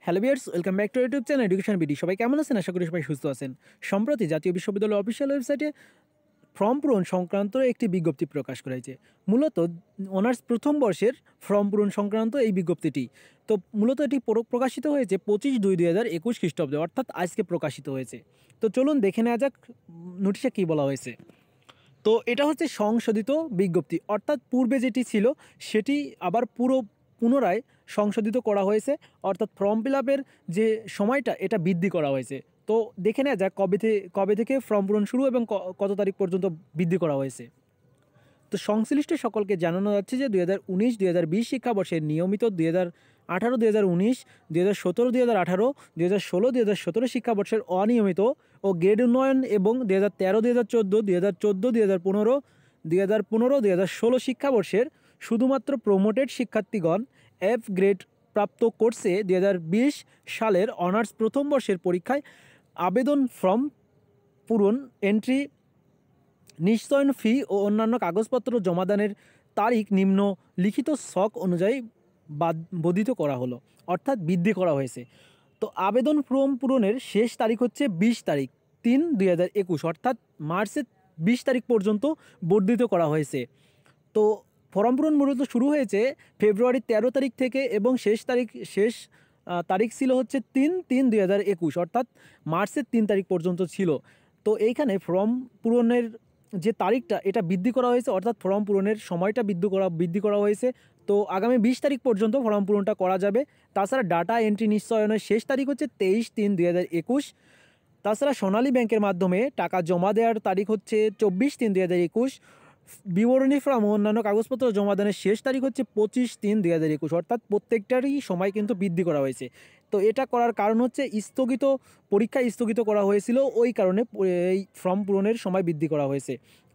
Hello viewers, welcome back to YouTube channel education BD. সবাই কেমন আছেন? আশা করি সবাই সুস্থ আছেন। সম্প্রতি জাতীয় বিশ্ববিদ্যালয় অফিসিয়াল ওয়েবসাইটে ফর্ম পূরণ সংক্রান্ত একটি বিজ্ঞপ্তি প্রকাশ করা হয়েছে। মূলত অনার্স প্রথম বর্ষের ফর্ম পূরণ সংক্রান্ত এই বিজ্ঞপ্তিটি। তো মূলত এটি প্রকাশিত হয়েছে 25/2/2021 খ্রিস্টাব্দে, অর্থাৎ আজকে প্রকাশিত হয়েছে। তো চলুন দেখে নেওয়া যাক নোটিশে কী বলা হয়েছে। তো এটা হচ্ছে সংশোধিত বিজ্ঞপ্তি, অর্থাৎ পূর্বে যেটি ছিল সেটি আবার পুনরায় সংশোধিত করা হয়েছে, অর্থাৎ ফর্ম ফিল আপের যে সময়টা এটা বৃদ্ধি করা হয়েছে। তো দেখে নেওয়া যাক কবে থেকে ফর্ম পূরণ শুরু এবং কত তারিখ পর্যন্ত বৃদ্ধি করা হয়েছে। তো সংশ্লিষ্ট সকলকে জানানো যাচ্ছে যে 2019-2020 শিক্ষাবর্ষের নিয়মিত 2018-2019, 2017-2018, 2016-2017 শিক্ষাবর্ষের অনিয়মিত ও গ্রেড উন্নয়ন এবং 2013-2014, 2014-2015, 2015-2016 শিক্ষাবর্ষের শুধুমাত্র প্রমোটেড শিক্ষার্থীগণ এফ গ্রেড প্রাপ্ত কোর্সে 2020 সালের অনার্স প্রথম বর্ষের পরীক্ষায় আবেদন ফর্ম পূরণ, এন্ট্রি, নিশ্চয়ন ফি ও অন্যান্য কাগজপত্র জমাদানের তারিখ নিম্নলিখিত ছক অনুযায়ী বর্ধিত করা হলো, অর্থাৎ বৃদ্ধি করা হয়েছে। তো আবেদন ফর্ম পূরণের শেষ তারিখ হচ্ছে 20 তারিখ 3/2021, অর্থাৎ মার্চের 20 তারিখ পর্যন্ত বর্ধিত করা হয়েছে। তো ফর্ম পূরণ মূলত শুরু হয়েছে ফেব্রুয়ারি 13 তারিখ থেকে এবং শেষ তারিখ ছিল হচ্ছে 3/3/2021, অর্থাৎ মার্চের 3 তারিখ পর্যন্ত ছিল। তো এইখানে ফর্ম পূরণের যে তারিখটা এটা বৃদ্ধি করা হয়েছে, অর্থাৎ ফর্ম পূরণের সময়টা বৃদ্ধি করা হয়েছে। তো আগামী 20 তারিখ পর্যন্ত ফর্ম পূরণটা করা যাবে। তাছাড়া ডাটা এন্ট্রি নিশ্চয়নের শেষ তারিখ হচ্ছে 23/3/2021। তাছাড়া সোনালী ব্যাংকের মাধ্যমে টাকা জমা দেওয়ার তারিখ হচ্ছে 24/3/2021। বিবরণী ফর্ম ও অন্যান্য কাগজপত্র জমাদানের শেষ তারিখ হচ্ছে 25/3/2021, অর্থাৎ প্রত্যেকটারই সময় কিন্তু বৃদ্ধি করা হয়েছে। তো এটা করার কারণ হচ্ছে পরীক্ষা স্থগিত করা হয়েছিল, ওই কারণে এই ফর্ম পূরণের সময় বৃদ্ধি করা হয়েছে।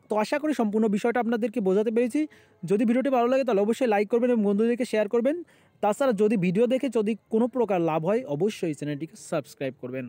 তো আশা করি সম্পূর্ণ বিষয়টা আপনাদেরকে বোঝাতে পেরেছি। যদি ভিডিওটি ভালো লাগে তাহলে অবশ্যই লাইক করবেন এবং বন্ধুদেরকে শেয়ার করবেন। তাছাড়া যদি ভিডিও দেখে যদি কোনো প্রকার লাভ হয় অবশ্যই চ্যানেলটিকে সাবস্ক্রাইব করবেন।